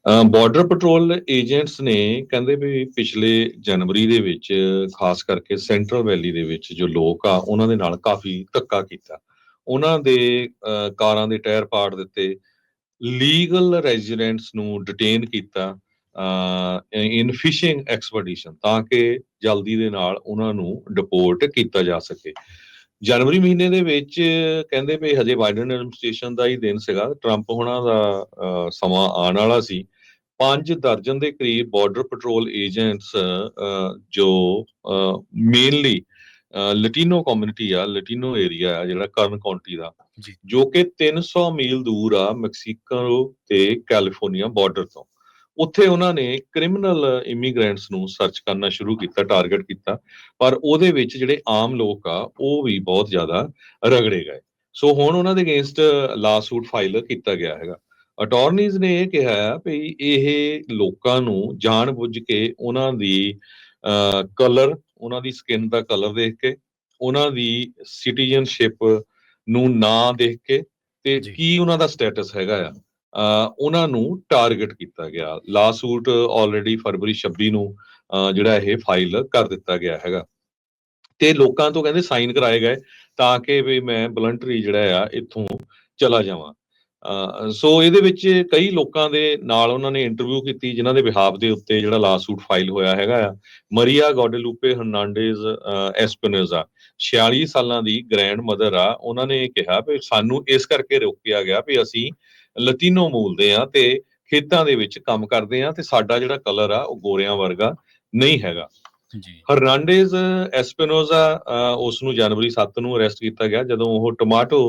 Border patrol agents ਨੇ ਕਹਿੰਦੇ ਵੀ ਪਿਛਲੇ ਜਨਵਰੀ ਦੇ ਵਿੱਚ ਖਾਸ ਕਰਕੇ ਸੈਂਟਰਲ ਵੈਲੀ ਦੇ ਵਿੱਚ ਜੋ ਲੋਕ ਆ ਉਹਨਾਂ ਦੇ ਨਾਲ ਕਾਫੀ ਧੱਕਾ ਕੀਤਾ। ਉਹਨਾਂ ਦੇ ਕਾਰਾਂ ਦੇ ਟਾਇਰ ਪਾੜ ਦਿੱਤੇ, ਲੀਗਲ ਰੈਜ਼ੀਡੈਂਟਸ ਨੂੰ ਡਿਟੇਨ ਕੀਤਾ ਇਨ ਫਿਸ਼ਿੰਗ ਐਕਸਪੀਡੀਸ਼ਨ, ਤਾਂ ਕਿ ਜਲਦੀ ਦੇ ਨਾਲ ਉਹਨਾਂ ਨੂੰ ਡਿਪੋਰਟ ਕੀਤਾ ਜਾ ਸਕੇ। ਜਨਵਰੀ ਮਹੀਨੇ ਦੇ ਵਿੱਚ ਕਹਿੰਦੇ ਵੀ ਹਜੇ ਬਾਈਡਨ ਐਡਮਿਨਿਸਟ੍ਰੇਸ਼ਨ ਦਾ ਹੀ ਦਿਨ ਸੀਗਾ, ਟਰੰਪ ਹੋਣਾ ਦਾ ਸਮਾਂ ਆਉਣ ਵਾਲਾ ਸੀ। 5 ਦਰਜਨ ਦੇ ਕਰੀਬ ਬਾਰਡਰ ਪੈਟਰੋਲ ਏਜੰਟਸ ਜੋ ਮੇਨਲੀ ਲਟੀਨੋ ਕਮਿਊਨਿਟੀ ਆ, ਲਟੀਨੋ ਏਰੀਆ ਆ ਜਿਹੜਾ ਕਰਨ ਕਾਉਂਟੀ ਦਾ, ਜੀ ਜੋ ਕਿ 300 ਮੀਲ ਦੂਰ ਆ ਮੈਕਸੀਕੋ ਤੇ ਕੈਲੀਫੋਰਨੀਆ ਬਾਰਡਰ ਤੋਂ। ਉੱਥੇ ਉਹਨਾਂ ਨੇ ਕ੍ਰਿਮੀਨਲ ਇਮੀਗ੍ਰੈਂਟਸ ਨੂੰ ਸਰਚ ਕਰਨਾ ਸ਼ੁਰੂ ਕੀਤਾ, ਟਾਰਗੇਟ ਕੀਤਾ, ਪਰ ਉਹਦੇ ਵਿੱਚ ਜਿਹੜੇ ਆਮ ਲੋਕ ਆ ਉਹ ਵੀ ਬਹੁਤ ਜ਼ਿਆਦਾ ਰਗੜੇ ਗਏ। ਸੋ ਹੁਣ ਉਹਨਾਂ ਦੇ ਅਗੇਂਸਟ ਲਾ ਸੂਟ ਫਾਈਲ ਕੀਤਾ ਗਿਆ ਹੈਗਾ। ਅਟਾਰਨੀਜ਼ ਨੇ ਇਹ ਕਿਹਾ ਆ ਵੀ ਇਹ ਲੋਕਾਂ ਨੂੰ ਜਾਣ-ਬੁੱਝ ਕੇ ਉਹਨਾਂ ਦੀ ਕਲਰ, ਉਹਨਾਂ ਦੀ ਸਕਿਨ ਦਾ ਕਲਰ ਦੇਖ ਕੇ, ਉਹਨਾਂ ਦੀ ਸਿਟੀਜ਼ਨਸ਼ਿਪ ਨੂੰ ਨਾ ਦੇਖ ਕੇ ਤੇ ਜੀ ਕੀ ਉਹਨਾਂ ਦਾ ਸਟੇਟਸ ਹੈਗਾ ਆ, ਉਹਨਾਂ ਨੂੰ ਟਾਰਗੇਟ ਕੀਤਾ ਗਿਆ। ਲਾ ਸੂਟ ਆਲਰੇਡੀ ਫਰਵਰੀ 26 ਨੂੰ ਜਿਹੜਾ ਇਹ ਫਾਈਲ ਕਰ ਦਿੱਤਾ ਗਿਆ ਹੈਗਾ ਤੇ ਲੋਕਾਂ ਤੋਂ ਕਹਿੰਦੇ ਸਾਈਨ ਕਰਾਏ ਗਏ ਤਾਂ ਕਿ ਵੀ ਮੈਂ ਵਲੰਟਰੀ ਜਿਹੜਾ ਆ ਇੱਥੋਂ ਚਲਾ ਜਾਵਾਂ। ਸੋ ਇਹਦੇ ਵਿੱਚ ਕਈ ਲੋਕਾਂ ਦੇ ਨਾਲ ਉਹਨਾਂ ਨੇ ਇੰਟਰਵਿਊ ਕੀਤੀ ਜਿਨ੍ਹਾਂ ਦੇ ਬਿਹਾਫ ਦੇ ਉੱਤੇ ਜਿਹੜਾ ਲਾ ਸੂਟ ਫਾਈਲ ਹੋਇਆ ਹੈਗਾ ਆ। ਮਰੀਆ ਗੋਡੇਲੂਪੇ ਹਰਨਾਂਡੇਜ਼ ਐਸਪਿਨੋਜ਼ਾ 46 ਸਾਲਾਂ ਦੀ ਗ੍ਰੈਂਡ ਮਦਰ ਆ। ਉਹਨਾਂ ਨੇ ਕਿਹਾ ਵੀ ਸਾਨੂੰ ਇਸ ਕਰਕੇ ਰੋਕਿਆ ਗਿਆ ਵੀ ਅਸੀਂ ਲਤੀਨੋ ਮੂਲ ਦੇ ਆ ਤੇ ਖੇਤਾਂ ਦੇ ਵਿੱਚ ਕੰਮ ਕਰਦੇ ਆ ਤੇ ਸਾਡਾ ਜਿਹੜਾ ਕਲਰ ਆ ਉਹ ਗੋਰਿਆਂ ਵਰਗਾ ਨਹੀਂ ਹੈਗਾ। ਜੀ ਹਰਨਾਂਡੇਜ਼ ਐਸਪਿਨੋਜ਼ਾ ਉਸ ਨੂੰ ਜਨਵਰੀ 7 ਨੂੰ ਅਰੈਸਟ ਕੀਤਾ ਗਿਆ ਜਦੋਂ ਉਹ ਟਮਾਟੋ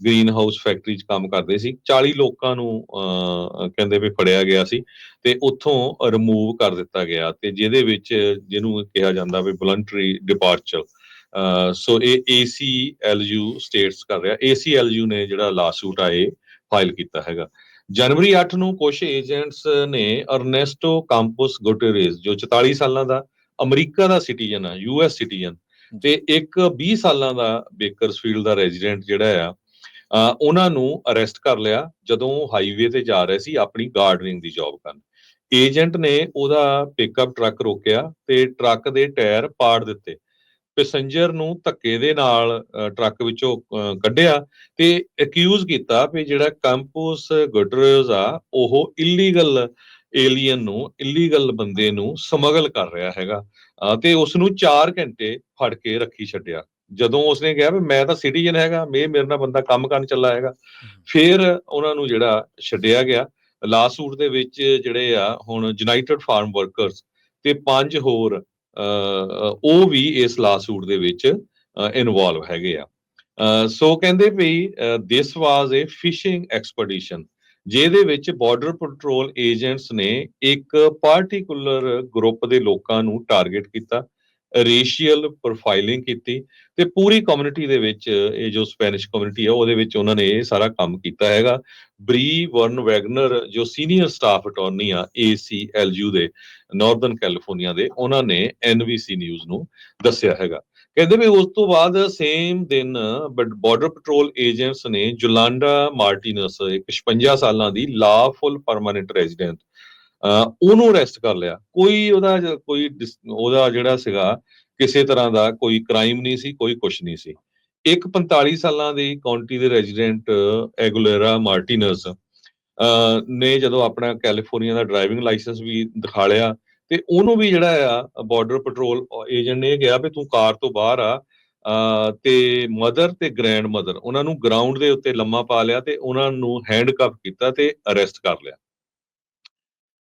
ਗ੍ਰੀਨ ਹਾਊਸ ਫੈਕਟਰੀ 'ਚ ਕੰਮ ਕਰਦੇ ਸੀ। 40 ਲੋਕਾਂ ਨੂੰ ਕਹਿੰਦੇ ਵੀ ਫੜਿਆ ਗਿਆ ਸੀ ਤੇ ਉੱਥੋਂ ਰਿਮੂਵ ਕਰ ਦਿੱਤਾ ਗਿਆ ਤੇ ਜਿਹਦੇ ਵਿੱਚ ਜਿਹਨੂੰ ਕਿਹਾ ਜਾਂਦਾ ਵੀ ਵਲੰਟਰੀ ਡਿਪਾਰਚਰ। ਸੋ ਇਹ ACLU ਸਟੇਟਸ ਕਰ ਰਿਹਾ। ACLU ਨੇ ਜਿਹੜਾ ਲਾਸੂਟ ਆ ਇਹ ਫਾਈਲ ਕੀਤਾ ਹੈਗਾ। ਜਨਵਰੀ 8 ਨੂੰ ਕੁਝ ਏਜੰਟਸ ਨੇ ਅਰਨੈਸਟੋ ਕਾਂਪੋਸ ਗੁਟੇਰੇਜ਼ ਜੋ 44 ਸਾਲਾਂ ਦਾ ਅਮਰੀਕਾ ਦਾ ਸਿਟੀਜ਼ਨ ਆ, US ਸਿਟੀਜ਼ਨ, ਤੇ ਇੱਕ 20 ਸਾਲਾਂ ਦਾ ਬੇਕਰਸਫੀਲਡ ਦਾ ਰੈਜ਼ੀਡੈਂਟ ਜਿਹੜਾ ਆ, ਉਹਨਾਂ ਨੂੰ ਅਰੈਸਟ ਕਰ ਲਿਆ ਜਦੋਂ ਉਹ ਹਾਈਵੇ ਤੇ ਜਾ ਰਹੇ ਸੀ ਆਪਣੀ ਗਾਰਡਨਿੰਗ ਦੀ ਜੌਬ ਕਰਨ। ਏਜੰਟ ਨੇ ਉਹਦਾ ਪਿਕਅਪ ਟਰੱਕ ਰੋਕਿਆ ਤੇ ਟਰੱਕ ਦੇ ਟਾਇਰ ਪਾੜ ਦਿੱਤੇ। ਪੈਸੇਂਜਰ ਨੂੰ ਧੱਕੇ ਦੇ ਨਾਲ ਟਰੱਕ ਵਿੱਚੋਂ ਕੱਢਿਆ ਤੇ ਅਕਿਊਜ਼ ਕੀਤਾ ਵੀ ਜਿਹੜਾ ਕੰਪੋਸ ਗੁਟਰੇਜ਼ ਆ ਉਹ ਇਲੀਗਲ ਏਲੀਅਨ ਨੂੰ, ਇਲੀਗਲ ਬੰਦੇ ਨੂੰ ਸਮਗਲ ਕਰ ਰਿਹਾ ਹੈਗਾ ਤੇ ਉਸ ਨੂੰ 4 ਘੰਟੇ ਫੜ ਕੇ ਰੱਖੀ ਛੱਡਿਆ। ਜਦੋਂ ਉਸਨੇ ਕਿਹਾ ਵੀ ਮੈਂ ਤਾਂ ਸਿਟੀਜ਼ਨ ਹੈਗਾ, ਮੇਰੇ ਨਾਲ ਬੰਦਾ ਕੰਮ ਕਰਨ ਚੱਲਾ ਹੈਗਾ, ਫਿਰ ਉਹਨਾਂ ਨੂੰ ਜਿਹੜਾ ਛੱਡਿਆ ਗਿਆ। ਲਾਸੂਟ ਦੇ ਵਿੱਚ ਜਿਹੜੇ ਆ ਹੁਣ ਯੂਨਾਈਟਿਡ ਫਾਰਮ ਵਰਕਰਸ ਤੇ 5 ਹੋਰ ਉਹ ਵੀ ਇਸ ਲਾਸੂਟ ਦੇ ਵਿੱਚ ਇਨਵੋਲਵ ਹੈਗੇ ਆ। ਸੋ ਕਹਿੰਦੇ ਵੀ ਦਿਸ ਵਾਜ਼ ਏ ਫਿਸ਼ਿੰਗ ਐਕਸਪੀਡੀਸ਼ਨ ਜਿਹਦੇ ਵਿੱਚ ਬਾਰਡਰ ਪੈਟਰੋਲ ਏਜੰਟਸ ਨੇ ਇੱਕ ਪਾਰਟਿਕੂਲਰ ਗਰੁੱਪ ਦੇ ਲੋਕਾਂ ਨੂੰ ਟਾਰਗੇਟ ਕੀਤਾ, ਰੇਸ਼ੀਅਲ ਪ੍ਰੋਫਾਈਲਿੰਗ ਕੀਤੀ ਤੇ ਪੂਰੀ ਕਮਿਊਨਿਟੀ ਦੇ ਵਿੱਚ ਇਹ ਜੋ ਸਪੈਨਿਸ਼ ਕਮਿਊਨਿਟੀ ਆ ਉਹਦੇ ਵਿੱਚ ਉਹਨਾਂ ਨੇ ਇਹ ਸਾਰਾ ਕੰਮ ਕੀਤਾ ਹੈਗਾ। ਬਰੀ ਵਰਨ ਵੈਗਨਰ ਜੋ ਸੀਨੀਅਰ ਸਟਾਫ ਅਟਾਰਨੀ ਆ ACLU ਦੇ ਨਾਰਦਰਨ ਕੈਲੀਫੋਰਨੀਆ ਦੇ, ਉਹਨਾਂ ਨੇ NBC ਨਿਊਜ਼ ਨੂੰ ਦੱਸਿਆ ਹੈਗਾ। ਕਹਿੰਦੇ ਵੀ ਉਸ ਤੋਂ ਬਾਅਦ ਸੇਮ ਦਿਨ ਬਾਰਡਰ ਪੈਟਰੋਲ ਏਜੰਟਸ ਨੇ ਜੋਲਾਂਡਾ ਮਾਰਟੀਨਸ, ਇੱਕ 56 ਸਾਲਾਂ ਦੀ ਲਾਫੁਲ ਪਰਮਾਨੈਂਟ ਰੈਜ਼ੀਡੈਂਟ, ਉਹਨੂੰ ਅਰੈਸਟ ਕਰ ਲਿਆ। ਉਹਦਾ ਜਿਹੜਾ ਸੀਗਾ ਕਿਸੇ ਤਰ੍ਹਾਂ ਦਾ ਕੋਈ ਕ੍ਰਾਈਮ ਨਹੀਂ ਸੀ, ਕੋਈ ਕੁਛ ਨਹੀਂ ਸੀ। ਇੱਕ 45 ਸਾਲਾਂ ਦੀ ਕਾਉਂਟੀ ਦੇ ਰੈਜ਼ੀਡੈਂਟ ਐਗੁਲੇਰਾ ਮਾਰਟੀਨਸ ਨੇ ਜਦੋਂ ਆਪਣਾ ਕੈਲੀਫੋਰਨੀਆ ਦਾ ਡਰਾਈਵਿੰਗ ਲਾਇਸੈਂਸ ਵੀ ਦਿਖਾ ਲਿਆ ਤੇ ਉਹਨੂੰ ਵੀ ਜਿਹੜਾ ਆ ਬਾਰਡਰ ਪੈਟਰੋਲ ਏਜੰਟ ਨੇ ਕਿਹਾ ਵੀ ਤੂੰ ਕਾਰ ਤੋਂ ਬਾਹਰ ਆ, ਤੇ ਮਦਰ ਤੇ ਗ੍ਰੈਂਡ ਮਦਰ ਉਹਨਾਂ ਨੂੰ ਗਰਾਊਂਡ ਦੇ ਉੱਤੇ ਲੰਮਾ ਪਾ ਲਿਆ ਤੇ ਉਹਨਾਂ ਨੂੰ ਹੈਂਡਕਫ ਕੀਤਾ ਤੇ ਅਰੈਸਟ ਕਰ ਲਿਆ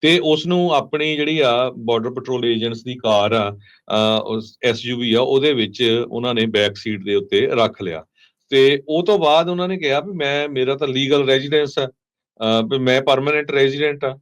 ਤੇ ਉਸ ਨੂੰ ਆਪਣੀ ਜਿਹੜੀ ਆ ਬਾਰਡਰ ਪੈਟਰੋਲ ਏਜੰਟਸ ਦੀ ਕਾਰ ਆ, SUV ਆ, ਉਹਦੇ ਵਿੱਚ ਉਹਨਾਂ ਨੇ ਬੈਕ ਸੀਟ ਦੇ ਉੱਤੇ ਰੱਖ ਲਿਆ ਤੇ ਉਹ ਤੋਂ ਬਾਅਦ ਉਹਨਾਂ ਨੇ ਕਿਹਾ ਵੀ ਮੇਰਾ ਤਾਂ ਲੀਗਲ ਰੈਜ਼ੀਡੈਂਸ ਆ, ਵੀ ਮੈਂ ਪਰਮਾਨੈਂਟ ਰੈਜ਼ੀਡੈਂਟ ਆ।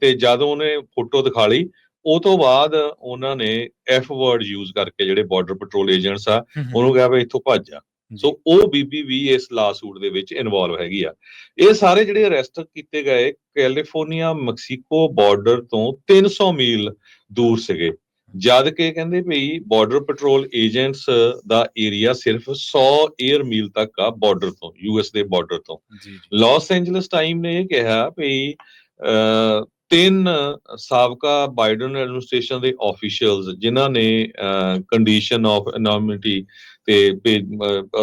ਤੇ ਜਦੋਂ ਉਹਨੇ ਫੋਟੋ ਦਿਖਾ ਲਈ ਉਹ ਤੋਂ ਬਾਅਦ ਉਹਨਾਂ ਨੇ F ਵਰਡ ਯੂਜ਼ ਕਰਕੇ ਜਿਹੜੇ ਬਾਰਡਰ ਪੈਟਰੋਲ ਏਜੰਟਸ ਆ ਉਹਨੂੰ ਕਿਹਾ ਵੀ ਇੱਥੋਂ ਭੱਜ ਜਾ। ਸੋ ਉਹ ਬੀਬੀ ਵੀ ਇਸ ਲਾਸੂਟ ਦੇ ਵਿੱਚ ਇਨਵੋਲਵ ਹੈਗੀ ਆ। ਇਹ ਸਾਰੇ ਜਿਹੜੇ ਅਰੈਸਟ ਕੀਤੇ ਗਏ ਕੈਲੀਫੋਰਨੀਆ ਮੈਕਸੀਕੋ ਬਾਰਡਰ ਤੋਂ 300 ਮੀਲ ਦੂਰ ਸੀਗੇ, ਜਦ ਕਿ ਕਹਿੰਦੇ ਵੀ ਬਾਰਡਰ ਪੈਟਰੋਲ ਏਜੰਟਸ ਦਾ ਏਰੀਆ ਸਿਰਫ 100 ਏਅਰ ਮੀਲ ਤੱਕ ਆ ਬਾਰਡਰ ਤੋਂ, US ਦੇ ਬਾਰਡਰ ਤੋਂ। ਲਾਸ ਐਂਜਲਸ ਟਾਈਮ ਨੇ ਇਹ ਕਿਹਾ ਵੀ 3 ਸਾਬਕਾ ਬਾਈਡਨ ਐਡਮਿਨਿਸਟ੍ਰੇਸ਼ਨ ਦੇ ਆਫੀਸ਼ੀਅਲਸ ਜਿਨ੍ਹਾਂ ਨੇ ਕੰਡੀਸ਼ਨ ਆਫ ਐਨੋਮਿਟੀ ਤੇ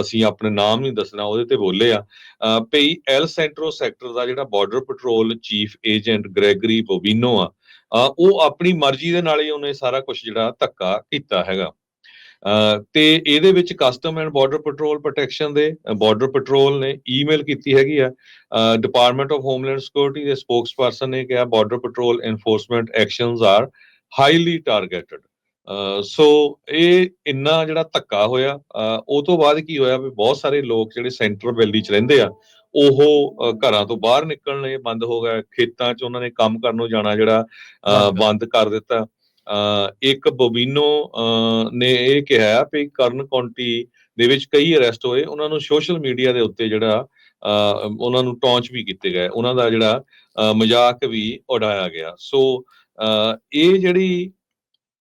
ਅਸੀਂ ਆਪਣੇ ਨਾਮ ਨਹੀਂ ਦੱਸਣਾ ਉਹਦੇ ਤੇ ਬੋਲੇ ਆ ਭਈ ਐਲ ਸੈਂਟਰੋ ਸੈਕਟਰ ਦਾ ਜਿਹੜਾ border patrol chief agent Gregory Bovino ਆ ਉਹ ਆਪਣੀ ਮਰਜ਼ੀ ਦੇ ਨਾਲ ਹੀ ਉਹਨੇ ਸਾਰਾ ਕੁਝ ਜਿਹੜਾ ਧੱਕਾ ਕੀਤਾ ਹੈਗਾ। ਤੇ ਇਹਦੇ ਵਿੱਚ custom and border patrol protection ਦੇ ਬਾਰਡਰ ਪੈਟਰੋਲ ਨੇ ਈਮੇਲ ਕੀਤੀ ਹੈਗੀ ਆ ਡਿਪਾਰਟਮੈਂਟ ਆਫ ਹੋਮਲੈਂਡ ਸਿਕਿਉਰਿਟੀ ਦੇ ਸਪੋਕਸਪਰਸਨ ਨੇ ਕਿਹਾ border patrol enforcement actions are highly targeted. So ਇਹ ਇੰਨਾ ਜਿਹੜਾ ਧੱਕਾ ਹੋਇਆ ਉਹ ਤੋਂ ਬਾਅਦ ਕੀ ਹੋਇਆ ਵੀ ਬਹੁਤ ਸਾਰੇ ਲੋਕ ਜਿਹੜੇ ਸੈਂਟਰਲ ਵੈਲੀ ਚ ਰਹਿੰਦੇ ਆ ਉਹ ਘਰਾਂ ਤੋਂ ਬਾਹਰ ਨਿਕਲਣੇ ਬੰਦ ਹੋ ਗਏ, ਖੇਤਾਂ 'ਚ ਉਹਨਾਂ ਨੇ ਕੰਮ ਕਰਨ ਨੂੰ ਜਾਣਾ ਜਿਹੜਾ ਬੰਦ ਕਰ ਦਿੱਤਾ। ਇੱਕ ਬੋਬੀਨੋ ਨੇ ਇਹ ਕਿਹਾ ਵੀ ਕਰਨ ਕਾਉਂਟੀ ਦੇ ਵਿੱਚ ਕਈ ਅਰੈਸਟ ਹੋਏ, ਉਹਨਾਂ ਨੂੰ ਸੋਸ਼ਲ ਮੀਡੀਆ ਦੇ ਉੱਤੇ ਜਿਹੜਾ ਉਹਨਾਂ ਨੂੰ ਟੌਂਚ ਵੀ ਕੀਤੇ ਗਏ, ਉਹਨਾਂ ਦਾ ਜਿਹੜਾ ਮਜ਼ਾਕ ਵੀ ਉਡਾਇਆ ਗਿਆ। ਸੋ ਇਹ ਜਿਹੜੀ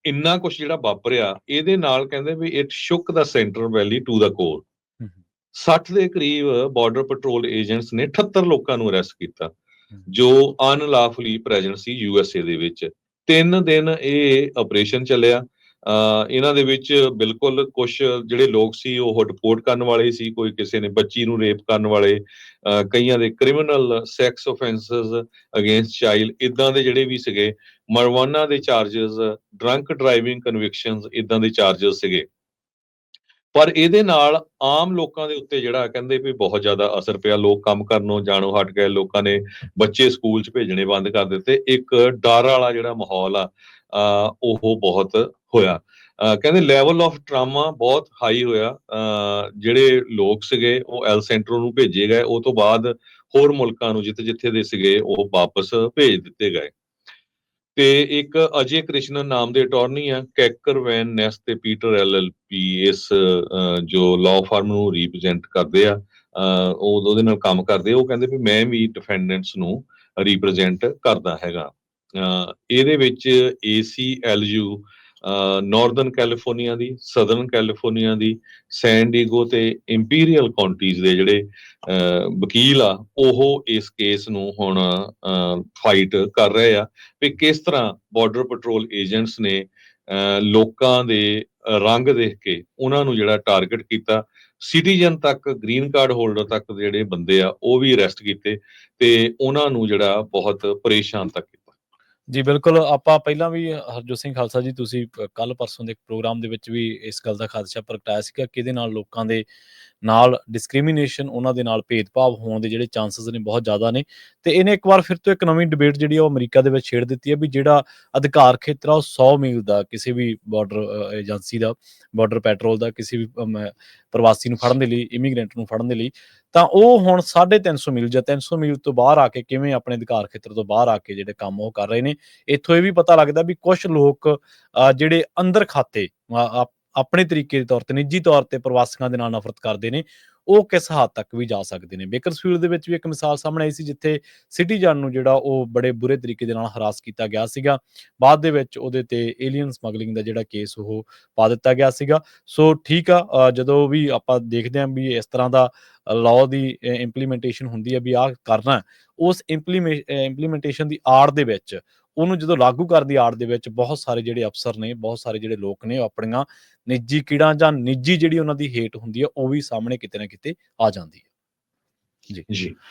ਇੰਨਾ ਕੁਛ ਜਿਹੜਾ ਵਾਪਰਿਆ ਇਹਦੇ ਨਾਲ ਕਹਿੰਦੇ ਵੀ it shook the Central Valley to the core. 60 ਦੇ ਕਰੀਬ ਬਾਰਡਰ ਪੈਟਰੋਲ ਏਜੰਟਸ ਨੇ 78 ਲੋਕਾਂ ਨੂੰ ਅਰੈਸਟ ਕੀਤਾ ਜੋ ਅਨਲਾਫਲੀ ਪ੍ਰੈਜ਼ੈਂਟ ਸੀ ਯੂਐਸਏ ਦੇ ਵਿੱਚ। 3 ਦਿਨ ਇਹ ਆਪਰੇਸ਼ਨ ਚੱਲਿਆ। ਇਹਨਾਂ ਦੇ ਵਿੱਚ ਬਿਲਕੁਲ ਕੁਝ ਜਿਹੜੇ ਲੋਕ ਸੀ ਉਹ ਰਿਪੋਰਟ ਕਰਨ ਵਾਲੇ ਸੀ, ਕੋਈ ਕਿਸੇ ਨੇ ਬੱਚੀ ਨੂੰ ਰੇਪ ਕਰਨ ਵਾਲੇ, ਕਈਆਂ ਦੇ criminal sex offences against child ਇਦਾਂ ਦੇ ਜਿਹੜੇ ਵੀ ਸੀਗੇ, ਮਰਵਾਨਾ ਦੇ ਚਾਰजेस, ਡਰੰਕ ਡਰਾਈਵਿੰਗ ਕਨਵਿਕਸ਼ਨਸ ਇਦਾਂ ਦੇ ਚਾਰजेस ਸੀਗੇ। ਪਰ ਇਹਦੇ ਨਾਲ ਆਮ ਲੋਕਾਂ ਦੇ ਉੱਤੇ ਜਿਹੜਾ ਕਹਿੰਦੇ ਵੀ ਬਹੁਤ ਜ਼ਿਆਦਾ ਅਸਰ ਪਿਆ, ਲੋਕ ਕੰਮ ਕਰਨੋਂ ਜਾਣੋਂ ਹਟ ਗਏ, ਲੋਕਾਂ ਨੇ ਬੱਚੇ ਸਕੂਲ 'ਚ ਭੇਜਣੇ ਬੰਦ ਕਰ ਦਿੱਤੇ, ਇੱਕ ਡਰ ਵਾਲਾ ਜਿਹੜਾ ਮਾਹੌਲ ਆ ਉਹ ਬਹੁਤ ਹੋਇਆ। ਕਹਿੰਦੇ ਲੈਵਲ ਆਫ ਟਰਾਮਾ ਬਹੁਤ ਹਾਈ ਹੋਇਆ। ਜਿਹੜੇ ਲੋਕ ਸੀਗੇ ਉਹ ਐਲ ਸੈਂਟਰੋ ਨੂੰ ਭੇਜੇ ਗਏ, ਉਹ ਤੋਂ ਬਾਅਦ ਹੋਰ ਮੁਲਕਾਂ ਨੂੰ ਜਿੱਥੇ ਜਿੱਥੇ ਦੇ ਸੀਗੇ ਉਹ ਵਾਪਸ ਭੇਜ ਦਿੱਤੇ ਗਏ। ਤੇ ਇੱਕ ਅਜੇ ਕ੍ਰਿਸ਼ਨਨ ਨਾਮ ਦੇ ਅਟਾਰਨੀ ਆ, ਕੈਕਰ ਵੈਨ ਨੈਸ ਤੇ ਪੀਟਰ ਐਲਐਲਪੀ ਇਸ ਜੋ ਲਾਅ ਫਰਮ ਨੂੰ ਰਿਪਰੈਜ਼ੈਂਟ ਕਰਦੇ ਆ, ਉਹ ਉਹਦੇ ਨਾਲ ਕੰਮ ਕਰਦੇ, ਉਹ ਕਹਿੰਦੇ ਵੀ ਮੈਂ ਵੀ ਡਿਫੈਂਡੈਂਟਸ ਨੂੰ ਰਿਪਰੈਜ਼ੈਂਟ ਕਰਦਾ ਹੈਗਾ। ਇਹਦੇ ਵਿੱਚ ACLU ਨਾਰਦਰਨ ਕੈਲੀਫੋਰਨੀਆ ਦੀ, ਸਦਰਨ ਕੈਲੀਫੋਰਨੀਆ ਦੀ, ਸੈਨ ਡੀਗੋ ਤੇ ਇੰਪੀਰੀਅਲ ਕਾਉਂਟੀਜ਼ ਦੇ ਜਿਹੜੇ ਵਕੀਲ ਆ ਉਹ ਇਸ ਕੇਸ ਨੂੰ ਹੁਣ ਫਾਈਟ ਕਰ ਰਹੇ ਆ ਵੀ ਕਿਸ ਤਰ੍ਹਾਂ ਬਾਰਡਰ ਪੈਟਰੋਲ ਏਜੰਟਸ ਨੇ ਲੋਕਾਂ ਦੇ ਰੰਗ ਦੇਖ ਕੇ ਉਹਨਾਂ ਨੂੰ ਜਿਹੜਾ ਟਾਰਗੇਟ ਕੀਤਾ, ਸਿਟੀਜ਼ਨ ਤੱਕ, ਗ੍ਰੀਨ ਕਾਰਡ ਹੋਲਡਰ ਤੱਕ ਜਿਹੜੇ ਬੰਦੇ ਆ ਉਹ ਵੀ ਅਰੈਸਟ ਕੀਤੇ ਤੇ ਉਹਨਾਂ ਨੂੰ ਜਿਹੜਾ ਬਹੁਤ ਪਰੇਸ਼ਾਨ ਤੱਕ ਕੀਤਾ। ਜੀ ਬਿਲਕੁਲ, ਆਪਾਂ ਪਹਿਲਾਂ ਵੀ ਹਰਜੋਤ ਸਿੰਘ ਖਾਲਸਾ ਜੀ ਤੁਸੀਂ ਕੱਲ ਪਰਸੋਂ ਦੇ ਪ੍ਰੋਗਰਾਮ ਦੇ ਵਿੱਚ ਵੀ ਇਸ ਗੱਲ ਦਾ ਖਦਸ਼ਾ ਪ੍ਰਗਟਾਇਆ ਸੀਗਾ ਕਿ ਇਹਦੇ ਨਾਲ ਲੋਕਾਂ ਦੇ ਨਾਲ ਡਿਸਕ੍ਰਿਮੀਨੇਸ਼ਨ, ਉਹਨਾਂ ਦੇ ਨਾਲ ਭੇਦਭਾਵ ਹੋਣ ਦੇ ਜਿਹੜੇ ਚਾਂਸਸ ਨੇ ਬਹੁਤ ਜ਼ਿਆਦਾ ਨੇ। ਤੇ ਇਹਨੇ ਇੱਕ ਵਾਰ ਫਿਰ ਤੋਂ ਇੱਕ ਨਵੀਂ ਡਿਬੇਟ ਜਿਹੜੀ ਉਹ ਅਮਰੀਕਾ ਦੇ ਵਿੱਚ ਛੇੜ ਦਿੱਤੀ ਹੈ ਵੀ ਜਿਹੜਾ ਅਧਿਕਾਰ ਖੇਤਰ ਆ ਉਹ 100 ਮੀਲ ਦਾ ਕਿਸੇ ਵੀ ਬਾਰਡਰ ਏਜੰਸੀ ਦਾ, ਬਾਰਡਰ ਪੈਟਰੋਲ ਦਾ, ਕਿਸੇ ਵੀ ਪ੍ਰਵਾਸੀ ਨੂੰ ਫੜਨ ਦੇ ਲਈ, ਇਮੀਗ੍ਰੈਂਟ ਨੂੰ ਫੜਨ ਦੇ ਲਈ, ਤਾਂ ਉਹ ਹੁਣ 350 ਮੀਲ ਜਾਂ 300 ਮੀਲ ਤੋਂ ਬਾਹਰ ਆ ਕੇ ਕਿਵੇਂ ਆਪਣੇ ਅਧਿਕਾਰ ਖੇਤਰ ਤੋਂ ਬਾਹਰ ਆ ਕੇ ਜਿਹੜੇ ਕੰਮ ਉਹ ਕਰ ਰਹੇ ਨੇ। ਇੱਥੋਂ ਇਹ ਵੀ ਪਤਾ ਲੱਗਦਾ ਵੀ ਕੁਝ ਲੋਕ ਜਿਹੜੇ ਅੰਦਰ ਖਾਤੇ ਆਪਣੇ ਤਰੀਕੇ ਦੇ ਤੌਰ ਤੇ, ਨਿੱਜੀ ਤੌਰ ਤੇ ਪ੍ਰਵਾਸੀਆਂ ਦੇ ਨਾਲ ਨਫ਼ਰਤ ਕਰਦੇ ਨੇ, ਉਹ ਕਿਸ ਹੱਦ ਤੱਕ ਵੀ ਜਾ ਸਕਦੇ ਨੇ। ਬੇਕਰਸਫੀਲਡ ਦੇ ਵਿੱਚ ਵੀ ਇੱਕ ਮਿਸਾਲ ਸਾਹਮਣੇ ਆਈ ਸੀ ਜਿੱਥੇ ਸਿਟੀਜ਼ਨ ਨੂੰ ਜਿਹੜਾ ਉਹ ਬੜੇ ਬੁਰੇ ਤਰੀਕੇ ਦੇ ਨਾਲ ਹਰਾਸ ਕੀਤਾ ਗਿਆ ਸੀਗਾ। ਬਾਅਦ ਦੇ ਵਿੱਚ ਉਹਦੇ ਤੇ ਏਲੀਅਨ ਸਮਗਲਿੰਗ ਦਾ ਜਿਹੜਾ ਕੇਸ ਉਹ ਪਾ ਦਿੱਤਾ ਗਿਆ ਸੀਗਾ। ਸੋ ਠੀਕ ਆ, ਜਦੋਂ ਵੀ ਆਪਾਂ ਦੇਖਦੇ ਹਾਂ ਵੀ ਇਸ ਤਰ੍ਹਾਂ ਦਾ ਲਾਅ ਦੀ ਇੰਪਲੀਮੈਂਟੇਸ਼ਨ ਹੁੰਦੀ ਹੈ ਵੀ ਆਹ ਕਰਨਾ, ਉਸ ਇੰਪਲੀਮੈਂਟੇਸ਼ਨ ਦੀ ਆੜ ਦੇ ਵਿੱਚ, ਉਹਨੂੰ ਜਦੋਂ ਲਾਗੂ ਕਰਨ ਦੀ ਆੜ ਦੇ ਵਿੱਚ ਬਹੁਤ ਸਾਰੇ ਜਿਹੜੇ ਅਫਸਰ ਨੇ, ਬਹੁਤ ਸਾਰੇ ਜਿਹੜੇ ਲੋਕ ਨੇ, ਉਹ ਆਪਣੀਆਂ ਨਿੱਜੀ ਕੀੜਾਂ ਜਾਂ ਨਿੱਜੀ ਜਿਹੜੀ ਉਹਨਾਂ ਦੀ ਹੇਟ ਹੁੰਦੀ ਹੈ ਉਹ ਵੀ ਸਾਹਮਣੇ ਕਿਤੇ ਨਾ ਕਿਤੇ ਆ ਜਾਂਦੀ ਹੈ। ਜੀ।